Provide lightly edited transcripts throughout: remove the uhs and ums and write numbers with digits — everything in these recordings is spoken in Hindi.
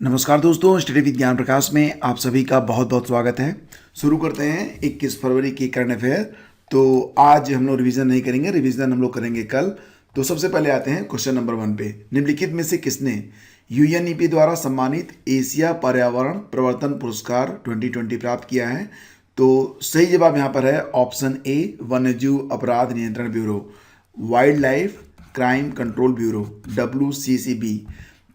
नमस्कार दोस्तों, स्टडी विद ज्ञान प्रकाश में आप सभी का बहुत बहुत स्वागत है। शुरू करते हैं 21 फरवरी की करंट अफेयर। तो आज हम लोग रिवीजन नहीं करेंगे, रिवीजन हम लोग करेंगे कल। तो सबसे पहले आते हैं क्वेश्चन नंबर 1 पे। निम्नलिखित में से किसने यूएनईपी द्वारा सम्मानित एशिया पर्यावरण प्रवर्तन पुरस्कार 2020 प्राप्त किया है? तो सही जवाब यहाँ पर है ऑप्शन ए, वन्यजीव अपराध नियंत्रण bureau, wild life crime control bureau, WCCB।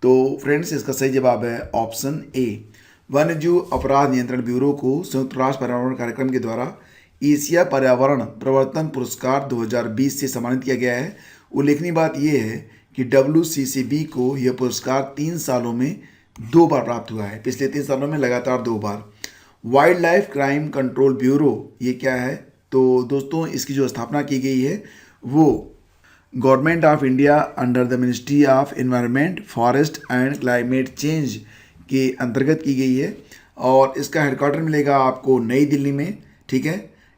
तो फ्रेंड्स, इसका सही जवाब है ऑप्शन ए। वन्यजीव अपराध नियंत्रण ब्यूरो को संयुक्त राष्ट्र पर्यावरण कार्यक्रम के द्वारा एशिया पर्यावरण प्रवर्तन पुरस्कार 2020 से सम्मानित किया गया है। उल्लेखनीय बात यह है कि WCCB को यह पुरस्कार 3 सालों में 2 बार प्राप्त हुआ है, पिछले 3 सालों में लगातार 2 बार। Wildlife crime control bureau ये क्या है? तो दोस्तों, इसकी जो स्थापना की गई है वो government of India under the ministry of environment, forest and climate change के अंतर्गत की गई है और इसका हेडक्वार्टर मिलेगा आपको नई दिल्ली में। ठीक है।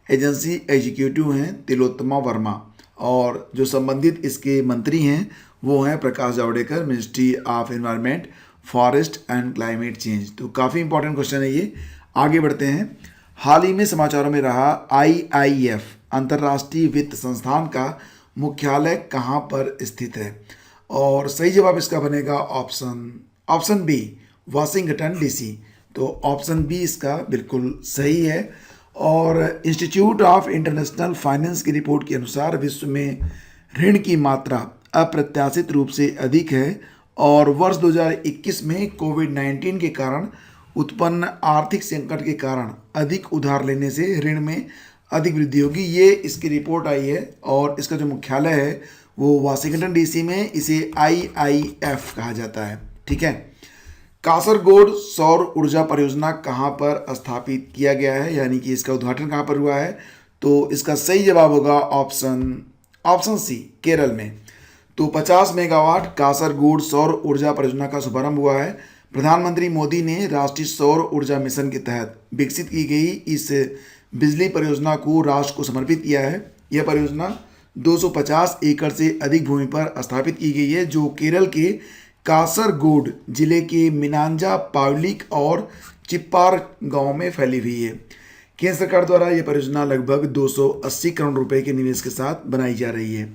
एजेंसी एग्जीक्यूटिव हैं तिलोत्तमा वर्मा और जो संबंधित इसके मंत्री हैं वो हैं Prakash Javadekar, ministry of environment, forest and climate change. तो काफ़ी इंपॉर्टेंट क्वेश्चन है ये। आगे बढ़ते हैं। हाल ही में समाचारों में रहा IIF अंतर्राष्ट्रीय वित्त संस्थान का मुख्यालय कहाँ पर स्थित है? और सही जवाब इसका बनेगा ऑप्शन बी, वाशिंगटन DC। तो ऑप्शन बी इसका बिल्कुल सही है। और इंस्टीट्यूट ऑफ इंटरनेशनल फाइनेंस की रिपोर्ट के अनुसार विश्व में ऋण की मात्रा अप्रत्याशित रूप से अधिक है और वर्ष 2021 में कोविड-19 के कारण उत्पन्न आर्थिक संकट के कारण अधिक उधार लेने से ऋण में अधिक वृद्धि होगी। ये इसकी रिपोर्ट आई है और इसका जो मुख्यालय है वो वाशिंगटन DC में, इसे IIF कहा जाता है। ठीक है। कासरगोड सौर ऊर्जा परियोजना कहाँ पर स्थापित किया गया है, यानी कि इसका उद्घाटन कहाँ पर हुआ है? तो इसका सही जवाब होगा ऑप्शन सी, केरल में। तो 50 मेगावाट कासरगोड सौर ऊर्जा परियोजना का शुभारंभ हुआ है। प्रधानमंत्री मोदी ने राष्ट्रीय सौर ऊर्जा मिशन के तहत विकसित की गई इस बिजली परियोजना को राष्ट्र को समर्पित किया है। यह परियोजना 250 एकड़ से अधिक भूमि पर स्थापित की गई है, जो केरल के कासरगोड जिले के मिनांजा पावलिक और चिप्पार गांव में फैली हुई है। केंद्र सरकार द्वारा यह परियोजना लगभग 280 करोड़ रुपए के निवेश के साथ बनाई जा रही है।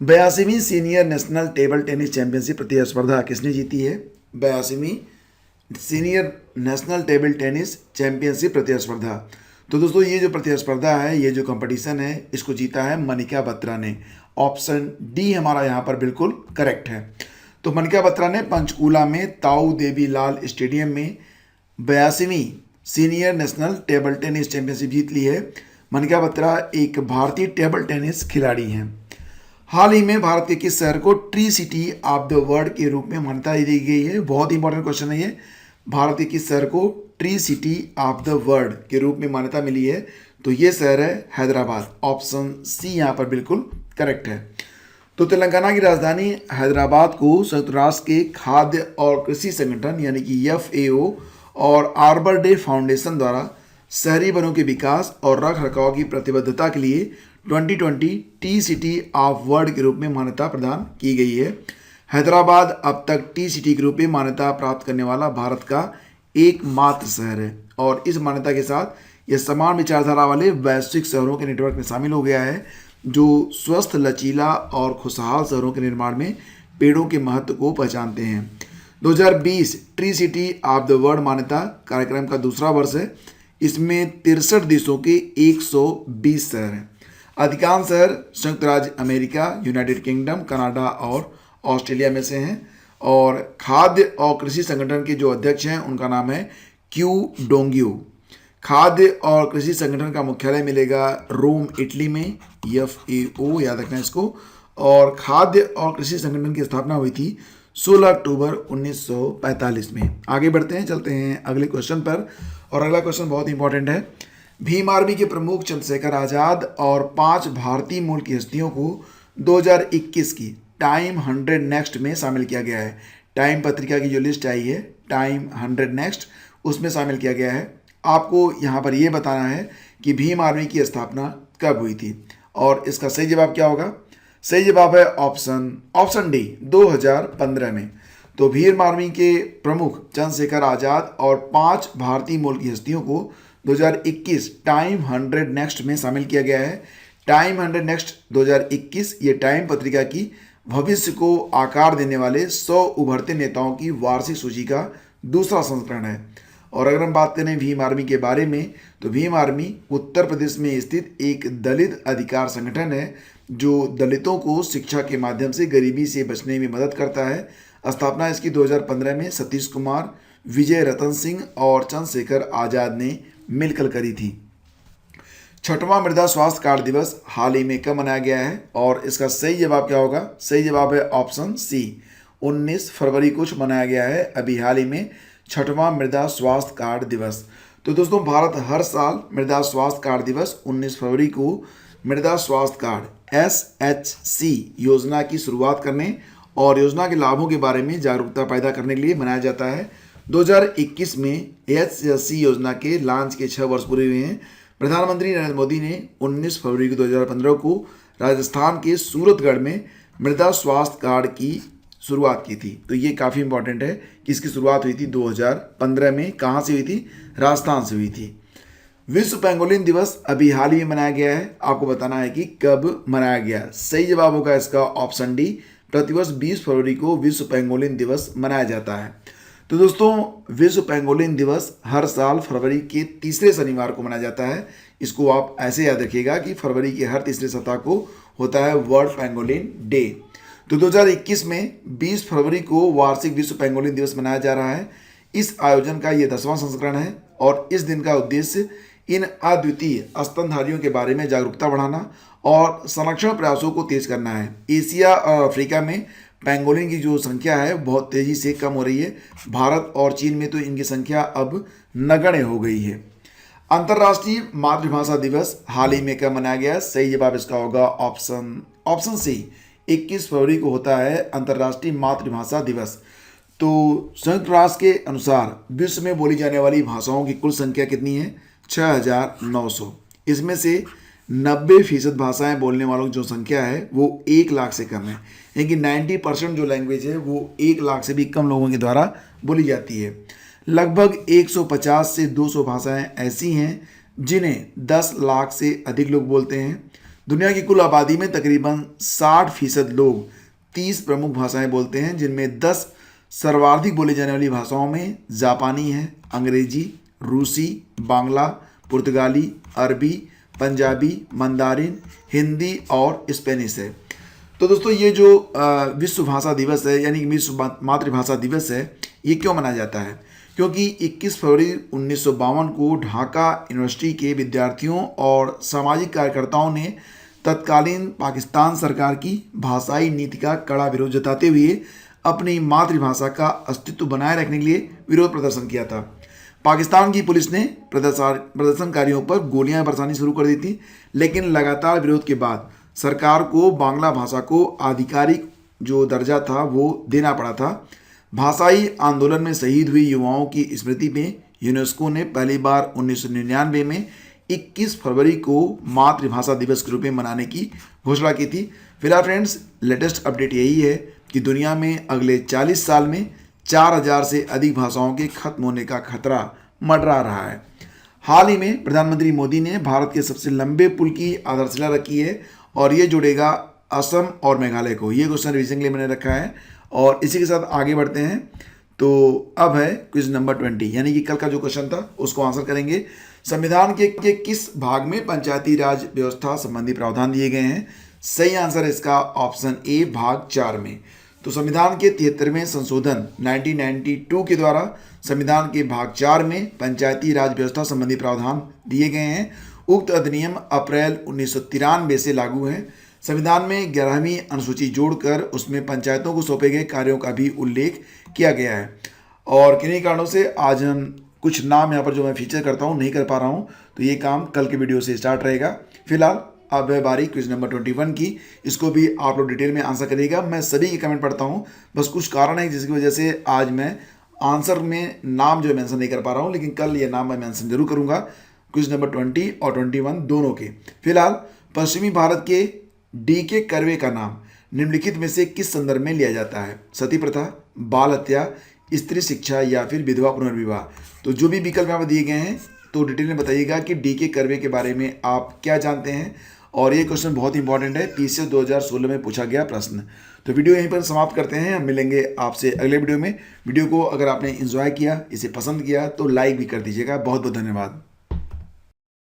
82वीं senior national table tennis championship प्रतिस्पर्धा किसने जीती है? 82वीं senior national table tennis championship प्रतिस्पर्धा। तो दोस्तों, ये जो प्रतिस्पर्धा है, ये जो कंपटीशन है, इसको जीता है मनिका बत्रा ने। ऑप्शन डी हमारा यहाँ पर बिल्कुल करेक्ट है। तो मनिका बत्रा ने पंचकूला में ताऊ देवी लाल स्टेडियम में 82वीं senior national table tennis championship जीत ली है। मनिका बत्रा एक भारतीय टेबल टेनिस खिलाड़ी हैं। हाल ही में भारत के किस शहर को tree city of the world के रूप में मान्यता दी गई है? बहुत इंपॉर्टेंट क्वेश्चन है ये। भारत के किस शहर को tree city of the world के रूप में मान्यता मिली है? तो ये शहर है हैदराबाद। ऑप्शन सी यहाँ पर बिल्कुल करेक्ट है। तो तेलंगाना की राजधानी हैदराबाद को संयुक्त राष्ट्र के खाद्य और कृषि संगठन यानी कि FAO और आर्बर डे फाउंडेशन द्वारा शहरी वनों के विकास और रख रखाव की प्रतिबद्धता के लिए 2020 टी सिटी ऑफ वर्ल्ड के रूप में मान्यता प्रदान की गई है। हैदराबाद अब तक टी सिटी के रूप में मान्यता प्राप्त करने वाला भारत का एकमात्र शहर है और इस मान्यता के साथ यह समान विचारधारा वाले वैश्विक शहरों के नेटवर्क में शामिल हो गया है, जो स्वस्थ, लचीला और खुशहाल शहरों के निर्माण में पेड़ों के महत्व को पहचानते हैं। 2020 tree city of the world मान्यता कार्यक्रम का दूसरा वर्ष है। इसमें 63 देशों के 120 शहर हैं। अधिकांश शहर संयुक्त राज्य अमेरिका, यूनाइटेड किंगडम, कनाडा और ऑस्ट्रेलिया में से हैं और खाद्य और कृषि संगठन के जो अध्यक्ष हैं उनका नाम है क्यू डोंग्यू। खाद्य और कृषि संगठन का मुख्यालय मिलेगा रोम, इटली में, FAO याद रखना इसको। और खाद्य और कृषि संगठन की स्थापना हुई थी 16 अक्टूबर 1945 में। आगे बढ़ते हैं, चलते हैं अगले क्वेश्चन पर और अगला क्वेश्चन बहुत इंपॉर्टेंट है। भीम आर्मी के प्रमुख चंद्रशेखर आज़ाद और 5 भारतीय मूल की हस्तियों को 2021 की टाइम 100 नेक्स्ट में शामिल किया गया है। टाइम पत्रिका की जो लिस्ट आई है टाइम 100 नेक्स्ट, उसमें शामिल किया गया है। आपको यहाँ पर यह बताना है कि भीम आर्मी की स्थापना कब हुई थी और इसका सही जवाब क्या होगा? सही जवाब है ऑप्शन डी, 2015 में। तो भीम आर्मी के प्रमुख चंद्रशेखर आज़ाद और 5 भारतीय मूल की हस्तियों को 2021 टाइम 100 नेक्स्ट में शामिल किया गया है। टाइम 100 नेक्स्ट 2021 ये टाइम पत्रिका की भविष्य को आकार देने वाले 100 उभरते नेताओं की वार्षिक सूची का दूसरा संस्करण है। और अगर हम बात करें भीम आर्मी के बारे में, तो भीम आर्मी उत्तर प्रदेश में स्थित एक दलित अधिकार संगठन है जो दलितों को शिक्षा के माध्यम से गरीबी से बचने में मदद करता है। स्थापना इसकी 2015 में सतीश कुमार, विजय रतन सिंह और चंद्रशेखर आज़ाद ने मिलकर करी थी। 6वां मृदा स्वास्थ्य कार्ड दिवस हाल ही में कब मनाया गया है, और इसका सही जवाब क्या होगा? सही जवाब है ऑप्शन सी, 19 फरवरी को मनाया गया है अभी हाल ही में 6वां मृदा स्वास्थ्य कार्ड दिवस। तो दोस्तों भारत हर साल मृदा स्वास्थ्य कार्ड दिवस 19 फरवरी को मृदा स्वास्थ्य कार्ड SHC योजना की शुरुआत करने और योजना के लाभों के बारे में जागरूकता पैदा करने के लिए मनाया जाता है। 2021 में SHC योजना के लॉन्च के 6 वर्ष पूरे हुए हैं। प्रधानमंत्री नरेंद्र मोदी ने 19 फरवरी 2015 को राजस्थान के सूरतगढ़ में मृदा स्वास्थ्य कार्ड की शुरुआत की थी। तो ये काफ़ी इंपॉर्टेंट है कि इसकी शुरुआत हुई थी 2015 में। कहाँ से हुई थी? राजस्थान से हुई थी। विश्व पेंगोलिन दिवस अभी हाल ही में मनाया गया है। आपको बताना है कि कब मनाया गया। सही जवाब होगा इसका ऑप्शन डी, प्रतिवर्ष 20 फरवरी को विश्व पेंगोलिन दिवस मनाया जाता है। तो दोस्तों विश्व पेंगोलिन दिवस हर साल फरवरी के तीसरे शनिवार को मनाया जाता है। इसको आप ऐसे याद रखिएगा कि फरवरी के हर तीसरे सप्ताह को होता है वर्ल्ड पेंगोलिन डे। तो 2021 में 20 फरवरी को वार्षिक विश्व पेंगोलिन दिवस मनाया जा रहा है। इस आयोजन का ये 10वां संस्करण है और इस दिन का उद्देश्य इन अद्वितीय स्तनधारियों के बारे में जागरूकता बढ़ाना और संरक्षण प्रयासों को तेज करना है। एशिया और अफ्रीका में पेंगोलिन की जो संख्या है बहुत तेज़ी से कम हो रही है। भारत और चीन में तो इनकी संख्या अब नगण्य हो गई है। अंतर्राष्ट्रीय मातृभाषा दिवस हाल ही में कब मनाया गया? सही जवाब इसका होगा ऑप्शन सी, 21 फरवरी को होता है अंतर्राष्ट्रीय मातृभाषा दिवस। तो संयुक्त राष्ट्र के अनुसार विश्व में बोली जाने वाली भाषाओं की कुल संख्या कितनी है? 6,900। इसमें से 90% भाषाएं बोलने वालों की जो संख्या है वो 1 लाख से कम है। यानी कि 90% जो लैंग्वेज है वो 1 लाख से भी कम लोगों के द्वारा बोली जाती है। लगभग 150 से 200 भाषाएं ऐसी हैं जिन्हें 10 लाख से अधिक लोग बोलते हैं। दुनिया की कुल आबादी में तकरीबन 60% लोग 30 प्रमुख भाषाएं बोलते हैं, जिनमें 10 सर्वाधिक बोली जाने वाली भाषाओं में जापानी है, अंग्रेजी, रूसी, बांग्ला, पुर्तगाली, अरबी, पंजाबी, मंदारिन, हिंदी और स्पेनिश है। तो दोस्तों ये जो विश्व भाषा दिवस है यानी विश्व मातृभाषा दिवस है, ये क्यों मनाया जाता है? क्योंकि 21 फरवरी 1952 को ढाका यूनिवर्सिटी के विद्यार्थियों और सामाजिक कार्यकर्ताओं ने तत्कालीन पाकिस्तान सरकार की भाषाई नीति का कड़ा विरोध जताते हुए अपनी मातृभाषा का अस्तित्व बनाए रखने के लिए विरोध प्रदर्शन किया था। पाकिस्तान की पुलिस ने प्रदर्शनकारियों पर गोलियां बरसानी शुरू कर दी थी, लेकिन लगातार विरोध के बाद सरकार को बांग्ला भाषा को आधिकारिक जो दर्जा था वो देना पड़ा था। भाषाई आंदोलन में शहीद हुई युवाओं की स्मृति में यूनेस्को ने पहली बार 1999 में 21 फरवरी को मातृभाषा दिवस के रूप में मनाने की घोषणा की थी। फिलहाल फ्रेंड्स लेटेस्ट अपडेट यही है कि दुनिया में अगले 40 साल में 4000 से अधिक भाषाओं के खत्म होने का खतरा मंडरा रहा है। हाल ही में प्रधानमंत्री मोदी ने भारत के सबसे लंबे पुल की आधारशिला रखी है और ये जुड़ेगा असम और मेघालय को। ये क्वेश्चन रिवीजन के लिए मैंने रखा है और इसी के साथ आगे बढ़ते हैं। तो अब है क्विज नंबर 20, यानी कि कल का जो क्वेश्चन था उसको आंसर करेंगे। संविधान के किस भाग में पंचायती राज व्यवस्था संबंधी प्रावधान दिए गए हैं? सही आंसर है इसका ऑप्शन ए, भाग 4 में। तो संविधान के 73वें संशोधन 1992 के द्वारा संविधान के भाग 4 में पंचायती राज व्यवस्था संबंधी प्रावधान दिए गए हैं। उक्त अधिनियम अप्रैल 1993 से लागू है। संविधान में 11वीं अनुसूची जोड़कर उसमें पंचायतों को सौंपे गए कार्यों का भी उल्लेख किया गया है। और किन्हीं कारणों से आज हम कुछ नाम यहाँ पर जो मैं फीचर करता हूँ नहीं कर पा रहा हूँ, तो ये काम कल के वीडियो से स्टार्ट रहेगा। फिलहाल अब है बारी क्विज नंबर 21 की। इसको भी आप लोग डिटेल में आंसर करिएगा। मैं सभी के कमेंट पढ़ता हूँ, बस कुछ कारण है जिसकी वजह से आज मैं आंसर में नाम जो मेंशन नहीं कर पा रहा हूँ, लेकिन कल ये नाम मैं मेंशन जरूर करूँगा क्विज नंबर 20 और 21 दोनों के। फिलहाल पश्चिमी भारत के DK कर्वे का नाम निम्नलिखित में से किस संदर्भ में लिया जाता है? सती प्रथा, बाल हत्या, स्त्री शिक्षा या फिर विधवा पुनर्विवाह। तो जो भी विकल्प यहाँ पर दिए गए हैं तो डिटेल में बताइएगा कि डी.के. कर्वे के बारे में आप क्या जानते हैं। और ये क्वेश्चन बहुत इंपॉर्टेंट है, पीसीएस 2016 में पूछा गया प्रश्न। तो वीडियो यहीं पर समाप्त करते हैं, हम मिलेंगे आपसे अगले वीडियो में। वीडियो को अगर आपने एंजॉय किया, इसे पसंद किया तो लाइक भी कर दीजिएगा। बहुत बहुत धन्यवाद।